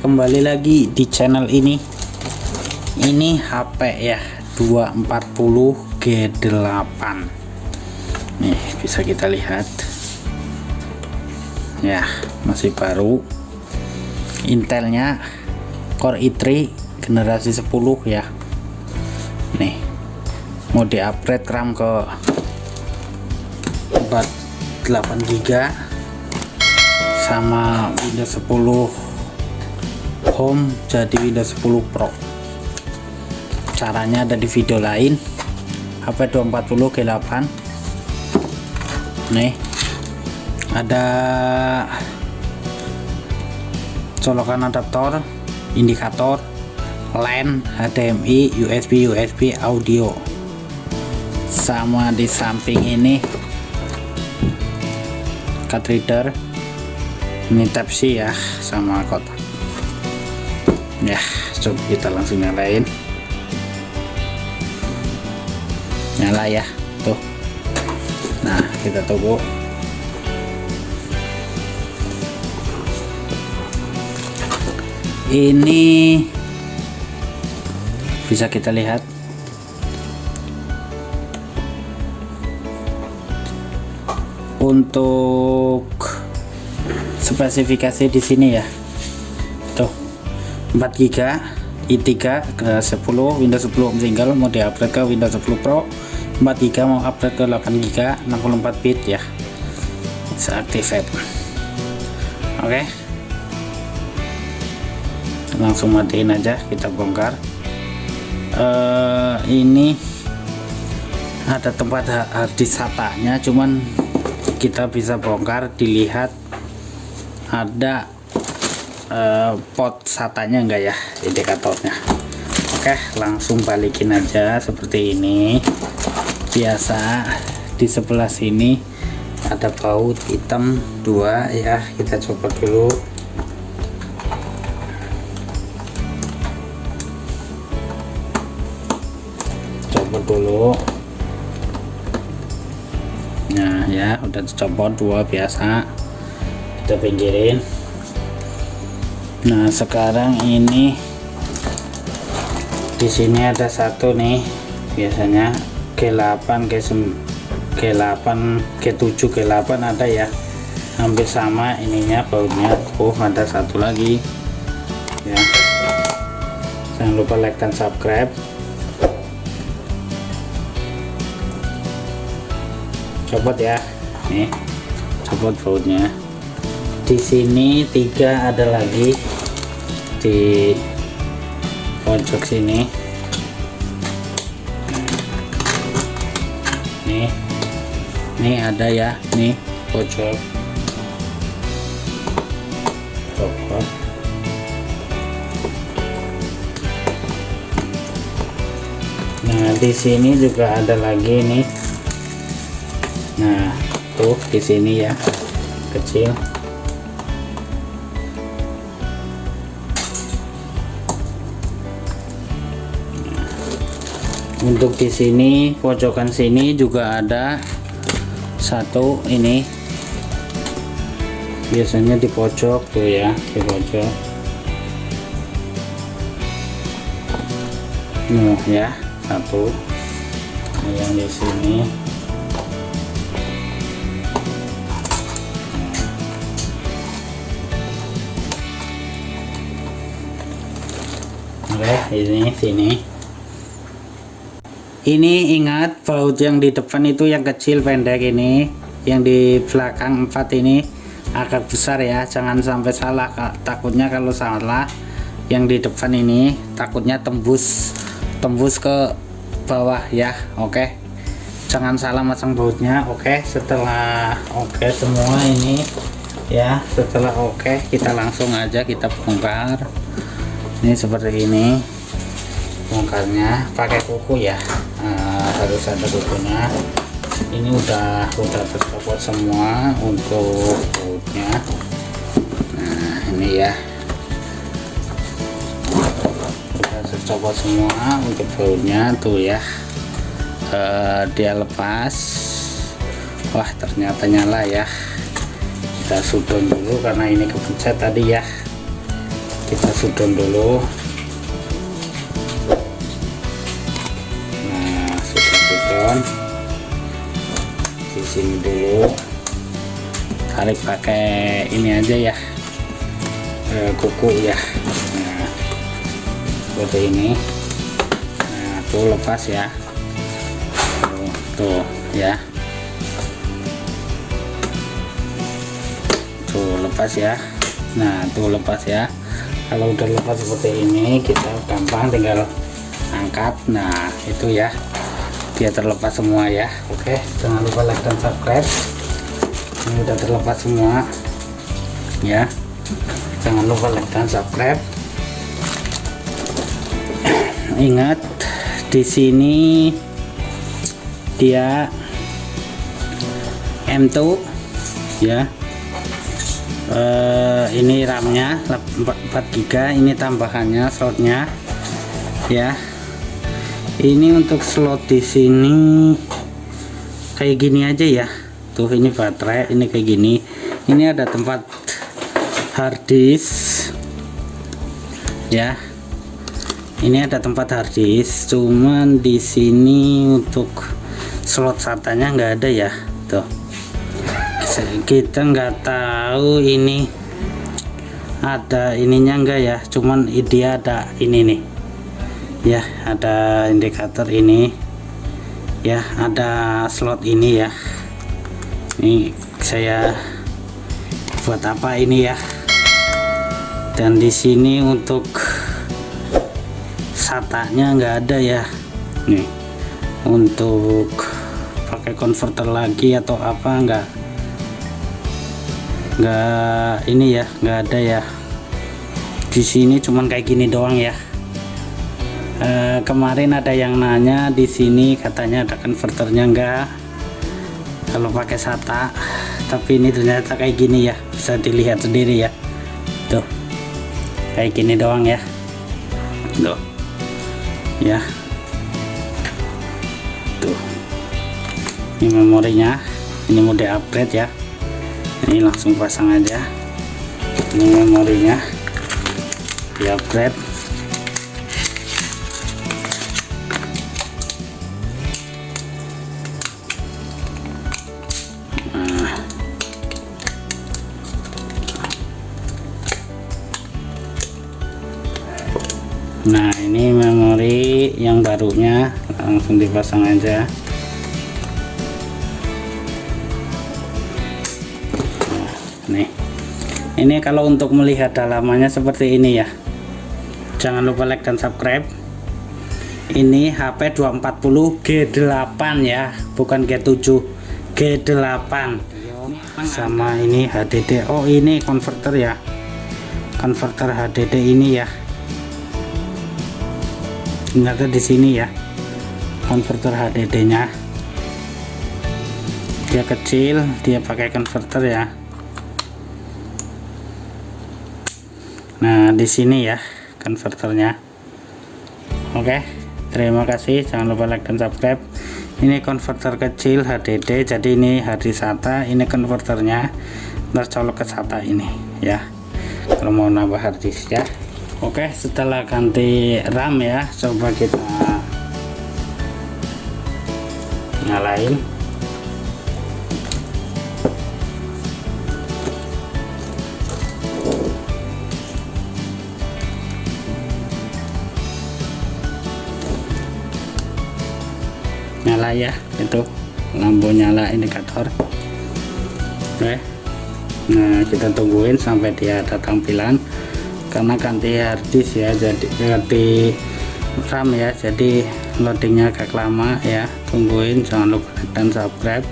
kembali lagi di channel ini. Ini HP ya 240 G8. Nih bisa kita lihat ya, masih baru. Intelnya Core i3 generasi 10 ya. Nih mau di upgrade RAM ke 8 GB sama Windows 10 Home jadi Windows 10 Pro. Caranya ada di video lain. HP 240 G8. Nih ada colokan adaptor, indikator, LAN, HDMI, USB audio. Sama di samping ini card reader, ini Type-C ya, sama kotak ya. Coba kita langsung nyalain. Nyala ya tuh. Nah kita tunggu. Ini bisa kita lihat untuk spesifikasi di sini ya. Tuh 4 GB i3 ke 10 Windows 10 single, mau di upgrade ke Windows 10 Pro. 4 GB mau upgrade ke 8 GB 64 bit ya. Bisa activate. Oke. Langsung matiin aja, kita bongkar. Ini ada tempat harddisk SATA-nya, cuman kita bisa bongkar, dilihat ada port SATA-nya enggak ya, indikatornya. Oke, langsung balikin aja seperti ini. Biasa di sebelah sini ada baut hitam 2 ya, kita coba dulu. Coba dulu. Nah ya, udah dicopot 2 biasa, kita pinggirin. Nah sekarang ini di sini ada satu nih, biasanya G8, G8, G7, G8 ada ya, hampir sama ininya bautnya. Oh ada satu lagi ya. Jangan lupa like dan subscribe. Copot ya, nih copot bautnya. Di sini 3 ada lagi di pojok sini. Nih ada ya, nih pojok. Copot. Nah di sini juga ada lagi nih. Nah tuh di sini ya, kecil. Untuk di sini pojokan sini juga ada satu, ini biasanya di pojok tuh ya, di pojok. Nah ya satu, yang di sini. Oke, ini sini. Ini ingat, baut yang di depan itu yang kecil pendek, ini yang di belakang 4 ini agak besar ya, jangan sampai salah. Takutnya kalau salah yang di depan ini takutnya tembus ke bawah ya. Oke, jangan salah masang bautnya. Oke, setelah oke semua ini ya, setelah oke kita langsung aja kita bongkar. Ini seperti ini, bongkarnya pakai kuku ya. Harus ada kukunya. Ini udah tercopot semua untuk bautnya. Nah ini ya, udah tercopot semua untuk bautnya tuh ya. Dia lepas. Wah ternyata nyala ya. Kita sudon dulu karena ini kepencet tadi ya. kita sudon dulu. Nah, sudon di sini dulu, tarik pakai ini aja ya, kuku ya. Nah, seperti ini. Nah, tuh lepas ya, tuh ya, tuh lepas ya. Nah, tuh lepas ya. Kalau udah lepas seperti ini, kita gampang tinggal angkat. Nah, itu ya, dia terlepas semua ya. Oke, jangan lupa like dan subscribe. Ini udah terlepas semua ya, jangan lupa like dan subscribe. Ingat, di sini dia M2 ya. Ini RAM-nya 4 GB, ini tambahannya slotnya ya. Ini untuk slot di sini kayak gini aja ya. Tuh, ini baterai, ini kayak gini. Ini ada tempat hard disk ya. Ini ada tempat hard disk, cuman di sini untuk slot SATA-nya nggak ada ya. Tuh, kita nggak tahu ini ada ininya enggak ya, cuman dia ada ini nih ya, ada indikator ini ya, ada slot ini ya. Ini saya buat apa ini ya. Dan di sini untuk SATA-nya nggak ada ya. Nih, untuk pakai konverter lagi atau apa nggak ini ya, nggak ada ya. Di sini cuman kayak gini doang ya. Kemarin ada yang nanya di sini, katanya ada konverternya enggak kalau pakai SATA, tapi ini ternyata kayak gini ya, bisa dilihat sendiri ya. Tuh, kayak gini doang ya. Tuh ya, tuh, ini memorinya, ini mode upgrade ya. Ini langsung pasang aja, ini memorinya di upgrade. Nah, ini memori yang barunya, langsung dipasang aja. Nih, ini kalau untuk melihat dalamannya seperti ini ya. Jangan lupa like dan subscribe. Ini HP 240 G8 ya, bukan G7, G8. Sama ini HDD. Oh, ini konverter ya, konverter HDD ini ya. Ternyata di sini ya, konverter HDD-nya. Dia kecil, dia pakai konverter ya. Nah, di sini ya konverternya. Oke, terima kasih, jangan lupa like dan subscribe. Ini konverter kecil HDD, jadi ini harddisk SATA, ini konverternya tercolok ke SATA ini ya, kalau mau nambah harddisk ya. Oke, setelah ganti RAM ya, coba kita nyalain. Nyala ya, itu lampu nyala indikator. Oke, nah kita tungguin sampai dia ada tampilan, karena ganti harddisk ya, jadi ganti RAM ya, jadi loadingnya agak lama ya. Tungguin, jangan lupa like dan subscribe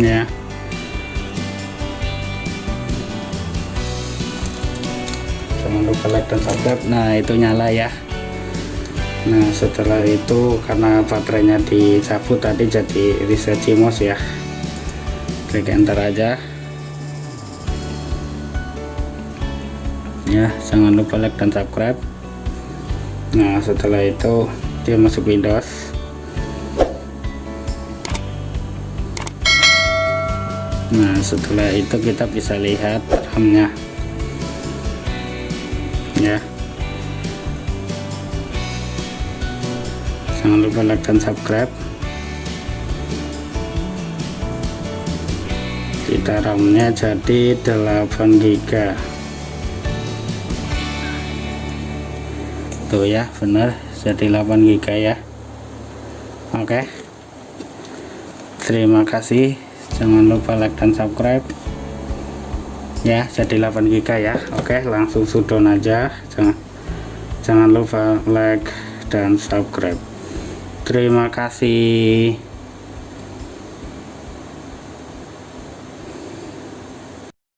ya. Jangan lupa like dan subscribe. Nah, itu nyala ya. Nah, setelah itu karena baterainya dicabut tadi, jadi reset CMOS ya. Klik enter aja ya. Jangan lupa like dan subscribe. Nah, setelah itu dia masuk Windows. Nah, setelah itu kita bisa lihat RAM-nya ya. Jangan lupa like dan subscribe. Kita RAM-nya jadi 8 GB tuh ya, bener jadi 8 GB ya. Oke, terima kasih, jangan lupa like dan subscribe ya, jadi 8 GB ya. Oke, langsung shutdown aja, jangan lupa like dan subscribe. Terima kasih.